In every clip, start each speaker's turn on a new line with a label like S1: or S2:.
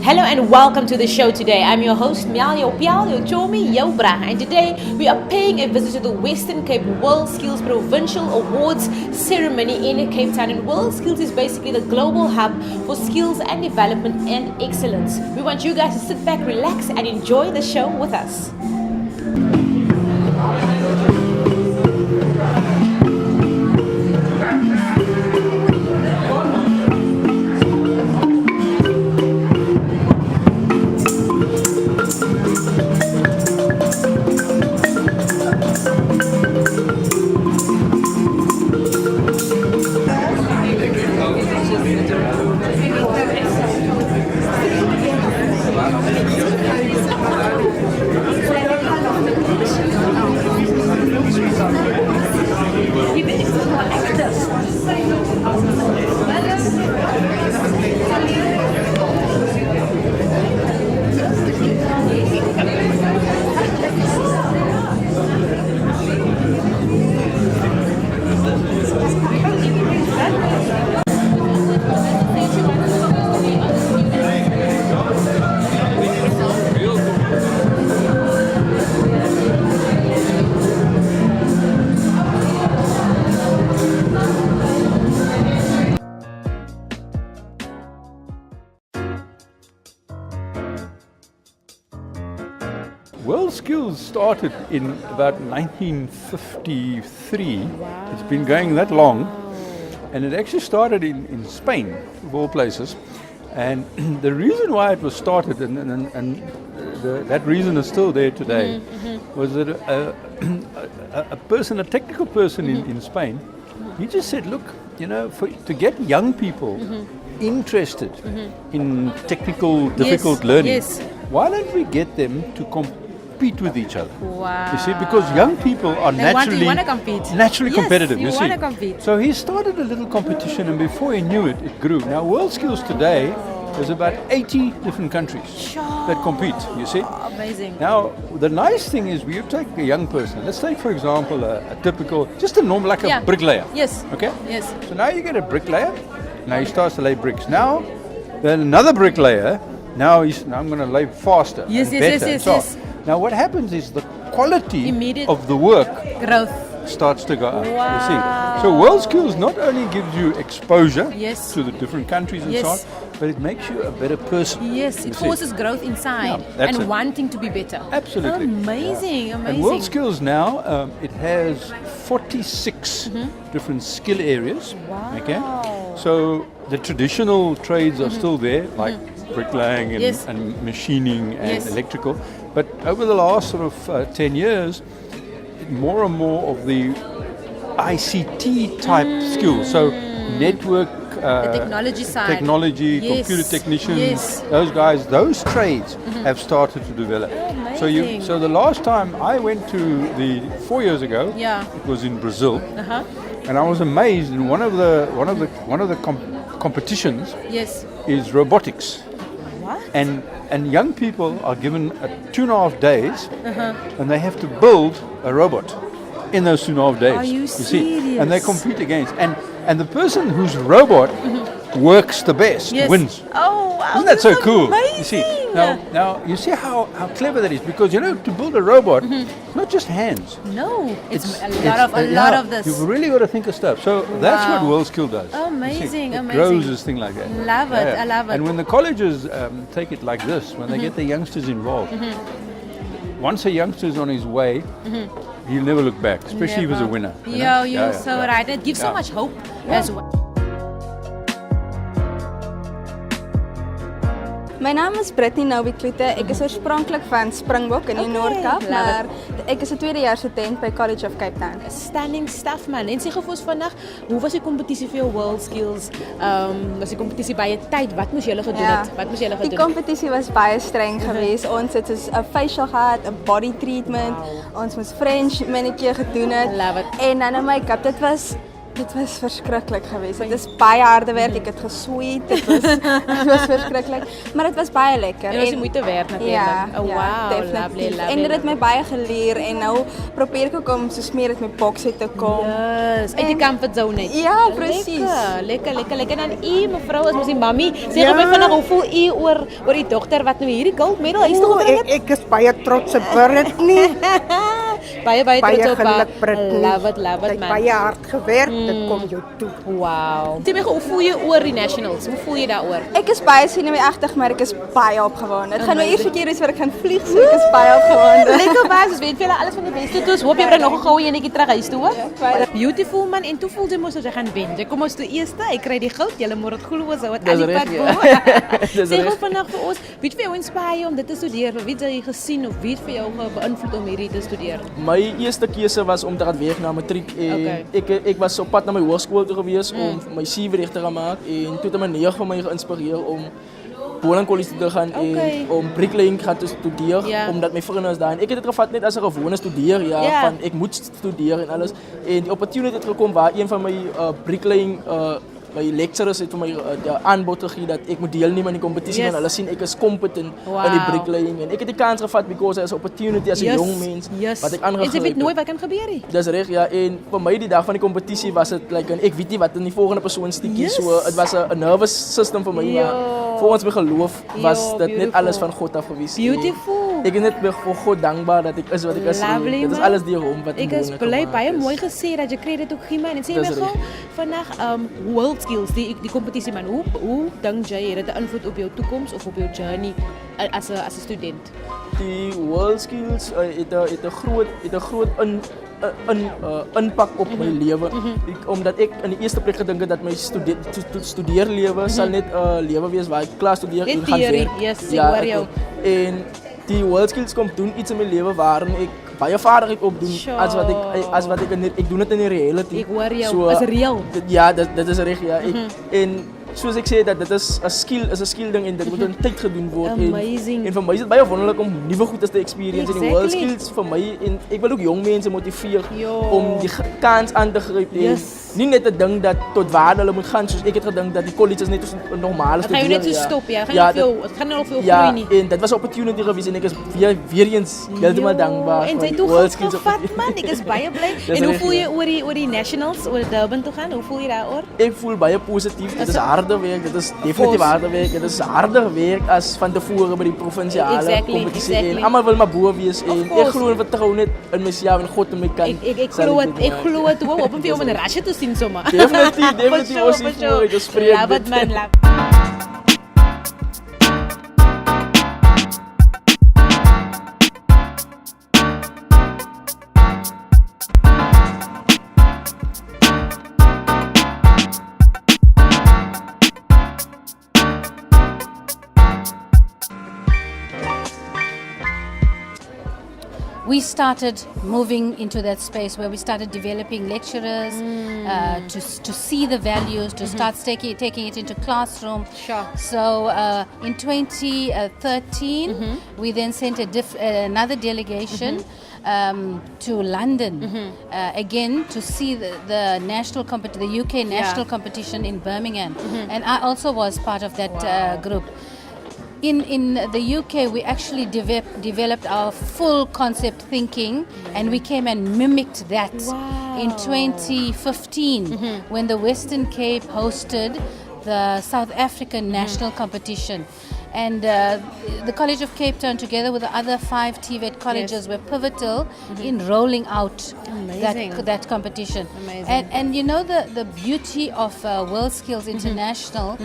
S1: Hello and welcome to the show today. I'm your host, Mialio Pialio Chomi Yobra, and today we are paying a visit to the Western Cape Worldskills Provincial Awards ceremony in Cape Town. And Worldskills is basically the global hub for skills and development and excellence. We want you guys to sit back, relax, and enjoy the show with us.
S2: Worldskills started in about 1953. Wow. It's been going that long, and it actually started in Spain, of all places. And the reason why it was started, and that reason is still there today, was that a technical person in Spain, he just said, look, you know, to get young people interested in technical, difficult learning, why don't we get them to compete with each other?
S1: Wow.
S2: You see, because young people are naturally competitive.
S1: You
S2: see,
S1: compete.
S2: So he started a little competition, and before he knew it, it grew. Now, Worldskills today, there's about 80 different countries that compete. You see,
S1: amazing.
S2: Now, the nice thing is, you take a young person. Let's take, for example, a typical, just a normal, like a bricklayer.
S1: Yes.
S2: Okay.
S1: Yes.
S2: So now you get a bricklayer. Now he starts to lay bricks. Now, then another bricklayer. Now I'm going to lay faster.
S1: Yes.
S2: Now what happens is the quality of the
S1: growth
S2: starts to go up.
S1: Wow.
S2: You see. So Worldskills not only gives you exposure to the different countries and so on, but it makes you a better person.
S1: Yes, it forces growth inside and wanting to be better.
S2: Absolutely.
S1: Amazing.
S2: And Worldskills now, it has 46 different skill areas.
S1: Wow.
S2: Okay. So the traditional trades are still there, like bricklaying and machining and electrical. But over the last sort of 10 years, more and more of the ICT type skills, so network,
S1: the technology side,
S2: computer technicians, those guys, those trades have started to develop. So the last time I went to 4 years ago, it was in Brazil, and I was amazed. In one of the competitions is robotics.
S1: What?
S2: And young people are given 2.5 days, and they have to build a robot in those 2.5 days.
S1: Are you serious?
S2: See? And they compete against. And the person whose robot works the best wins.
S1: Oh, wow.
S2: Isn't that so cool?
S1: Amazing.
S2: You see, now you see how clever that is, because you know, to build a robot, it's not just hands.
S1: No, it's a lot of this.
S2: You've really got to think of stuff. So that's what Worldskills does.
S1: Amazing,
S2: it
S1: amazing.
S2: grows this thing like that.
S1: Love it, I love it.
S2: And when the colleges take it like this, when they get the youngsters involved, once a youngster is on his way, he'll never look back, especially if he's a winner.
S1: You're so right. It gives so much hope as well.
S3: My naam is Brittany Nowiklute. Ek is oorspronklik van Springbok in die Noord-Kaap, maar ek is 'n tweedejaars student by College of Cape Town.
S1: Stunning stuff man. En sê gou vir ons vandag, hoe was die kompetisie vir jou Worldskills? Was die kompetisie baie tyd? Wat moes julle gedoen het? Wat moes julle gedoen?
S3: Die kompetisie was baie streng geweest. Ons het soos 'n facial gehad, 'n body treatment. Ons moes French manicure gedoen het.
S1: Love it.
S3: En dan 'n make-up. Dit was verskriklik geweest. Dit is baie harde werk. Ek het gesweet. Dit was verskriklik, maar dit was baie lekker.
S1: En dit was die moeite werd natuurlik.
S3: Ja,
S1: wow,
S3: definitief.
S1: lovely.
S3: En dit het my baie geleer en nou probeer ek ook om so meer met my boksie te kom.
S1: Yes, uit die comfort zone net.
S3: Ja, presies.
S1: Lekker. En dan u mevrou, as mos die mammy, sê gou my vinnig, hoe voel u oor die dogter wat nou hierdie gold medal is toe gebring het?
S4: Ek is baie trots op Brittany.
S1: baie trots op haar.
S4: geluk, Brittany.
S1: Love it
S4: Sy het
S1: man.
S4: baie hard gewerk, dit kom jou toe.
S1: Wow. Sê my gou, hoe voel jy oor die nationals? Hoe voel jy daaroor?
S3: Ek is baie senuweeagtig, maar ek is baie opgewonde. Dit gaan my eerste keer wees waar ek gaan vlieg, so ek is baie opgewonde.
S1: Lekker baas, ons wens vir julle alles van die beste toe. Hoop jy bring nog 'n goue enetjie terug huis toe, hoor. Beautiful man, en toe voel jy mos as jy gaan wen. Jy kom ons toe eerste, ek kry die goud. Julle moet dit glo so wat al die pad kom. Sê gou vandag vir ons, wie het vir jou inspireer om dit te studeer? Wie het jy gesien of wie het vir jou beïnvloed om hierdie te studeer?
S5: My eerste keuse was om te gaan werk na matriek en ek was op pad na my hoërskool toe gewees om my CV reg te gaan maak en toe het my neef van my geïnspireer om Poland College te gaan en om bricklaying te studeer omdat my vriende is daar en ek het dit gevat net as 'n gewone studeer van ek moet studeer en alles en die opportunity het gekom waar een van my bricklaying my lecturers het vir my aanbod gegee dat ek moet deelneem aan die kompetisie en hulle sien ek is competent in die bricklaying en ek het die kans gevat because as 'n opportunity as 'n jong mens wat ek aangegryp het.
S1: En jy weet nooit wat kan gebeur nie.
S5: Dis reg en vir my die dag van die kompetisie was dit ek weet nie wat in die volgende persoon stukkie so dit was 'n nervous system vir my maar volgens my geloof was dit net alles van God af gewees.
S1: Beautiful.
S5: Ek is net vir God dankbaar dat ek is wat ek is. Dit is alles deur hom wat
S1: ek is bly baie mooi gesê dat jy krediet ook gee man en sê my gou vandag Worldskills die kompetisie man hoe dink jy het dit 'n invloed op jou toekoms of op jou journey as 'n student?
S5: Die Worldskills het 'n groot impak op my lewe omdat ek in die eerste plek gedink het dat my studeerlewe sal net 'n lewe wees waar ek klaar studeer en gaan werk. En die Worldskills kom doen iets in my lewe waarin ek baie vaardigheid opdoen as wat ek doen dit in die reality.
S1: Ek hoor jou, is reëel.
S5: Ja, dit is reg en soos ek sê dat dit is 'n skill ding en dit moet in tyd gedoen word en vir my is dit baie wonderlik om nuwe goeie te experience in die Worldskills vir my en ek wil ook jong mense motiveer om die kans aan te gryp en nie net 'n ding dat tot waar hulle moet gaan soos ek het gedink dat die college is net 'n normale studie.
S1: Gaan jy net so stop gaan nie veel groei nie.
S5: En dit was 'n opportunity gewees en ek is weer eens heeltemal dankbaar.
S1: En jy toe gevat man, ek is baie bly. En hoe voel jy oor die nationals oor Durban toe gaan? Hoe voel jy daaroor?
S5: Ek voel baie positief. Dit is harde werk, dit is definitief harde werk. Dit is harder werk as van tevore by die provinsiale kompetisie. En almal wil maar bo wees en ek glo en vertrou net in myself en God in my kant.
S1: Ek glo toe op vir jou om 'n rasje te sien sommer.
S5: Definitief ons is mooi gespreek.
S1: Love it man, love.
S6: We started moving into that space where we started developing lecturers to see the values, to start taking it into classroom.
S1: Sure.
S6: So in 2013, we then sent another delegation to London again to see the national the UK national competition in Birmingham, and I also was part of that group. In the UK, we actually developed our full concept thinking, and we came and mimicked that in 2015 when the Western Cape hosted the South African national competition. And the College of Cape Town, together with the other 5 TVET colleges, were pivotal in rolling out that competition. And you know, the beauty of Worldskills International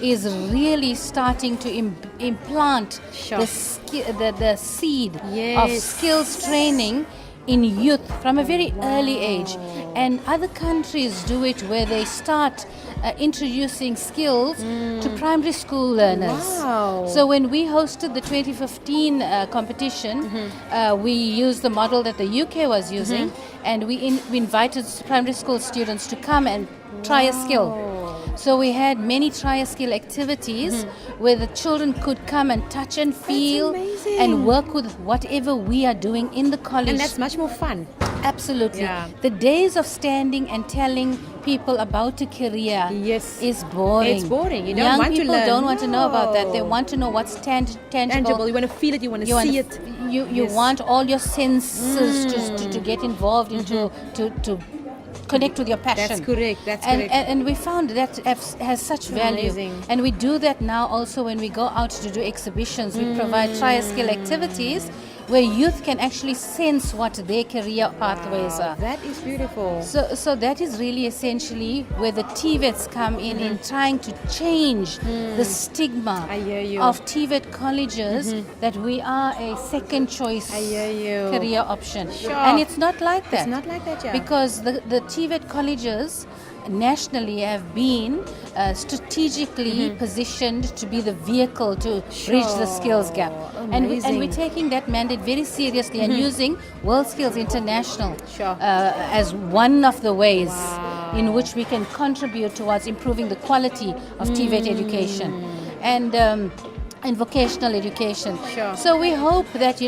S6: is really starting to implant the seed of skills training in youth from a very early age. And other countries do it where they start introducing skills to primary school learners.
S1: Wow.
S6: So when we hosted the 2015 competition, we used the model that the UK was using, and we invited primary school students to come and try a skill. So we had many try a skill activities where the children could come and touch and feel and work with whatever we are doing in the college.
S1: And that's much more fun.
S6: Absolutely.
S1: Yeah.
S6: The days of standing and telling people about a career is boring.
S1: It's boring. You don't
S6: Young
S1: want to
S6: people
S1: learn.
S6: don't want to know about that. They
S1: No.
S6: want to know what's tangible.
S1: Tangible. You want to feel it. You want to see it.
S6: You
S1: Yes.
S6: want all your senses to get involved into to connect with your passion.
S1: That's correct. That's
S6: and,
S1: correct.
S6: And we found that has such value.
S1: Amazing.
S6: And we do that now also when we go out to do exhibitions. We provide try-a-skill activities where youth can actually sense what their career pathways are.
S1: That is beautiful.
S6: So that is really essentially where the TVETs come in trying to change the stigma
S1: I hear you.
S6: of TVET colleges that we are a second choice
S1: I hear you.
S6: career option.
S1: Sure.
S6: And it's not like that.
S1: It's not like that, yeah.
S6: Because the TVET colleges nationally have been strategically positioned to be the vehicle to bridge the skills gap. And
S1: Amazing.
S6: we're taking that mandate very seriously and using Worldskills International
S1: Sure.
S6: as one of the ways in which we can contribute towards improving the quality of TVET education. And vocational education.
S1: Sure.
S6: So we hope that,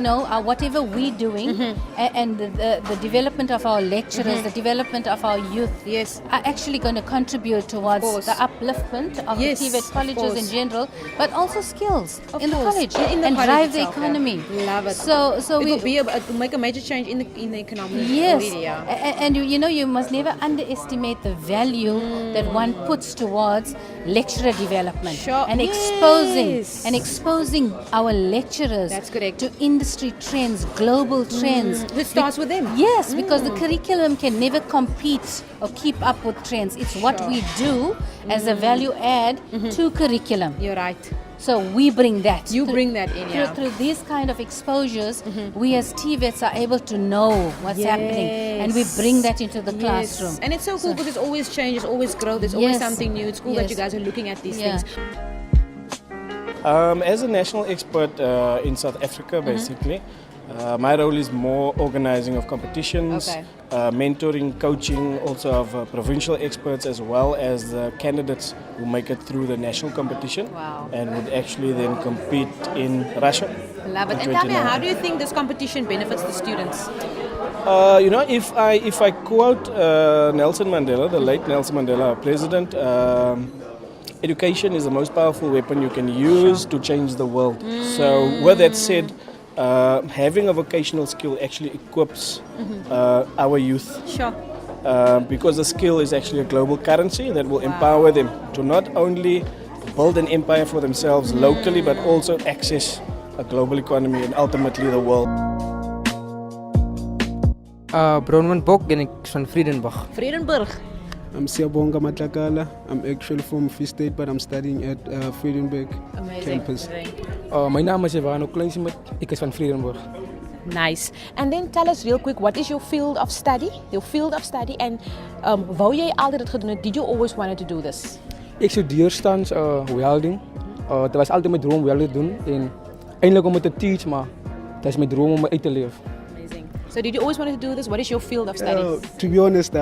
S6: whatever we're doing and the development of our lecturers, the development of our youth
S1: Yes.
S6: are actually going to contribute towards
S1: course.
S6: the upliftment of
S1: Yes,
S6: the TVET
S1: of
S6: colleges in
S1: course.
S6: general, but also skills
S1: Of
S6: in the
S1: course.
S6: college
S1: In the
S6: and
S1: college
S6: drive the
S1: itself, yeah.
S6: economy.
S1: Love it.
S6: So
S1: It
S6: we
S1: will be to make a major change in the economy.
S6: Yes,
S1: Already, yeah.
S6: and you must never underestimate the value that one puts towards lecturer development
S1: Sure.
S6: and
S1: Yes.
S6: exposing our lecturers
S1: That's correct.
S6: to industry trends, global trends.
S1: It starts with them.
S6: Yes, because the curriculum can never compete or keep up with trends. It's what we do as a value add to curriculum.
S1: You're right.
S6: So we bring that.
S1: You bring that in, yeah.
S6: Through these kind of exposures, we as TVETs are able to know what's happening, and we bring that into the classroom.
S1: And it's so cool because there's always change, there's always growth, there's always
S6: Yes.
S1: something new. It's cool that
S6: Yes.
S1: you guys are looking at these
S6: Yeah.
S1: things.
S5: As a national expert in South Africa, basically, my role is more organizing of competitions,
S1: Okay.
S5: mentoring, coaching, also of provincial experts as well as the candidates who make it through the national competition
S1: Wow.
S5: and would actually then compete in Russia.
S1: Love it.
S5: in
S1: And tell me,
S5: 2029.
S1: how do you think this competition benefits the students?
S5: If I quote Nelson Mandela, the late Nelson Mandela, our president, education is the most powerful weapon you can use to change the world. So, with that said, having a vocational skill actually equips our youth.
S1: Sure.
S5: Because the skill is actually a global currency that will empower them to not only build an empire for themselves locally, but also access a global economy and ultimately the world.
S7: Bronwyn Bok en ek is van Vredenburg.
S1: Vredenburg.
S8: I'm Siabonga Matlakala. I'm actually from Free State, but I'm studying at Friedenberg
S1: Amazing.
S8: campus.
S7: My naam is Ivano Kleinsmit. Ek is van Vredenburg.
S1: Nice. And then tell us real quick, what is your field of study? Your field of study, and wou jy altyd dit gedoen het? Did you always wanted to do this?
S7: Ek studeer tans welding. Dit was altyd my droom welding te doen en eintlik om dit te teach, maar dit is my droom om uit te leef.
S1: Amazing. So did you always wanted to do this? What is your field of study?
S8: To be honest,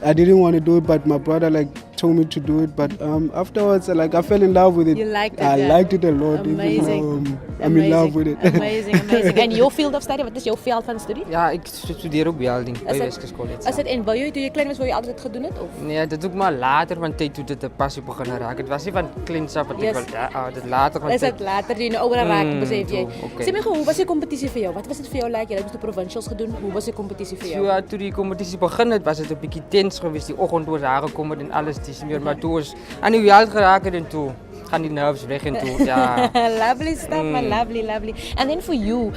S8: I didn't want to do it, but my brother told me to do it. But afterwards, I fell in love with it.
S1: You liked it,
S8: I
S1: yeah.
S8: liked it a lot.
S1: Amazing.
S8: Even, I'm in love with it.
S1: Amazing, amazing. And your field of study, wat is jou veld van studie?
S7: Ja, ek studeer ook welding by Weskus College.
S1: Is dit en wou jy toe jy klein was, wou jy altyd dit gedoen het of?
S7: Nee, dit ook maar later van tyd toe dit 'n passie begin raak. Dit was nie van kleins af wat ek
S1: Yes.
S7: wil dit later van
S1: Is
S7: tyd.
S1: dit later jy nou ouer raak besef jy?
S7: okay.
S1: Sê my gou, hoe was die kompetisie vir jou? Wat was dit vir jou like? Jy het die provincials gedoen. Hoe was die kompetisie vir jou?
S7: So toe die kompetisie begin het, was dit 'n bietjie tens geweest. Die oggend toe daar gekom het en alles dis meer, maar toe is aan die wêreld geraak het en toe gaan die nerves weg en toe ja.
S1: Lovely stuff, man. Lovely, lovely. And then for you,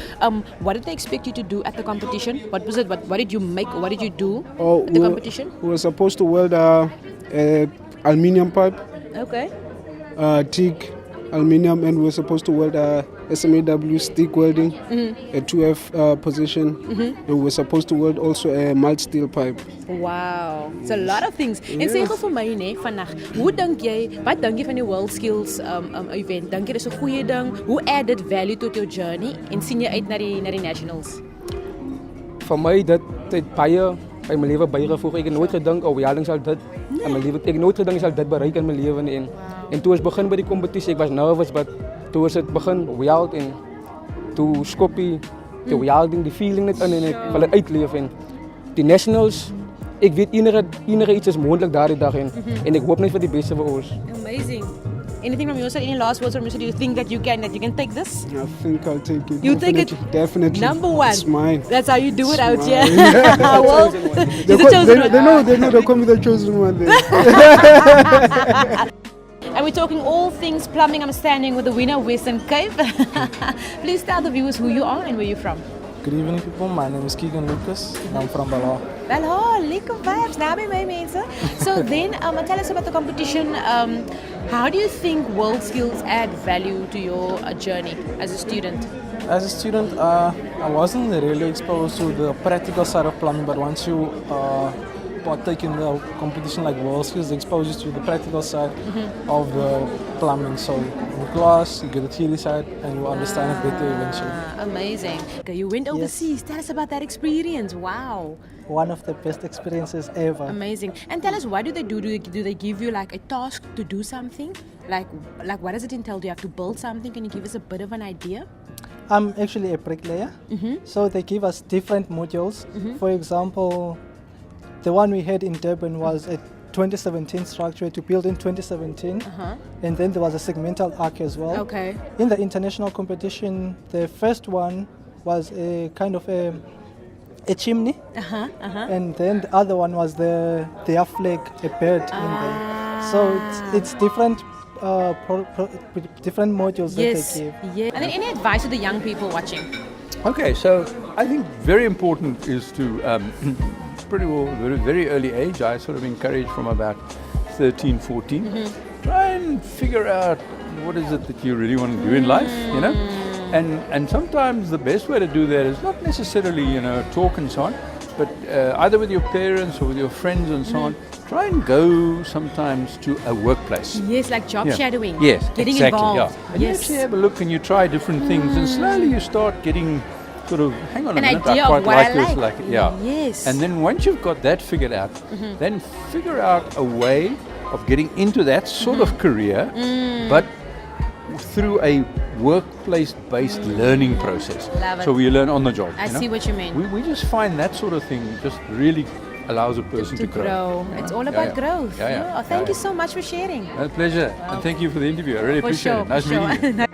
S1: what did they expect you to do at the competition? What was it? What did you make? What did you do at the competition?
S8: We were supposed to weld a aluminium pipe,
S1: Okay.
S8: TIG, aluminium, and we were supposed to weld SMAW stick welding, a 2F position. And we were supposed to weld also a mild steel pipe.
S1: Wow, it's a lot of things. En sê gou vir my nê vandag, wat dink jy van die Worldskills event? Dink jy dis 'n goeie ding? Hoe add dit value tot jou journey en sien jy uit na die nationals?
S7: Vir my dit het baie in my lewe bygevoeg. Ek het nooit gedink welding sal dit in my lewe. Ek het nooit gedink ek sal dit bereik in my lewe nie. En toe ons begin by die kompetisie, ek was nervous, but toe ons het begin weld en toe skoppie, die welding, die feeling net in en ek wil dit uitleef en die nationals. Ek weet enige iets is moontlik daardie dag en ek hoop net vir die beste vir ons.
S1: Amazing. Anything from your side? Any last words from your side? Do you think that you can take this?
S8: I think I'll take it.
S1: You take it?
S8: Definitely.
S1: Number one.
S8: It's mine.
S1: That's how you do it
S8: It's
S1: out
S8: mine.
S1: here. Well,
S8: They,
S1: the chosen one.
S8: they know they call me the chosen one. There.
S1: And we're talking all things plumbing. I'm standing with the winner of Western Cape. Please tell the viewers who you are and where you're from.
S5: Good evening, people. My name is Keegan Lucas and I'm from Bala.
S1: Well, lekker vibes. Now by my mensen. So then, tell us about the competition. How do you think Worldskills add value to your journey as a student?
S5: As a student, I wasn't really exposed to the practical side of plumbing, but once you partake in the competition like Worldskills, it exposes you to the practical side of the plumbing. So in class, you get the theory side and you understand it better eventually.
S1: Amazing. Okay, you went overseas. Tell us about that experience. Wow.
S9: One of the best experiences ever.
S1: Amazing. And tell us, what do they do? Do they give you like a task to do something? Like what does it entail? Do you have to build something? Can you give us a bit of an idea?
S9: I'm actually a bricklayer. So they give us different modules. For example, the one we had in Durban was a 2017 structure to build in 2017. And then there was a segmental arc as well.
S1: Okay.
S9: In the international competition, the first one was a kind of a chimney. And then the other one was the flag, a bird in there. So it's different different modules that they give.
S1: Yeah. And then any advice to the young people watching?
S2: Okay, so I think very important is to pretty well very early age. I sort of encourage from about 13, 14. Try and figure out what is it that you really want to do in life, you know. And sometimes the best way to do that is not necessarily, talk and so on, but either with your parents or with your friends and so on, try and go sometimes to a workplace.
S1: Yes, like job shadowing.
S2: Yes,
S1: getting
S2: exactly,
S1: involved.
S2: Yeah. And you actually have a look and you try different things and slowly you start getting sort of, hang on a minute,
S1: idea
S2: I quite
S1: of what
S2: like
S1: I
S2: this.
S1: like. Yes.
S2: And then once you've got that figured out, then figure out a way of getting into that sort of career, but through a workplace-based learning process.
S1: Love it.
S2: So we learn on the job.
S1: I see what you mean.
S2: We just find that sort of thing just really allows a person to grow.
S1: It's all about growth. Thank you so much for sharing.
S2: A pleasure. And thank you for the interview. I really appreciate it. Nice meeting you.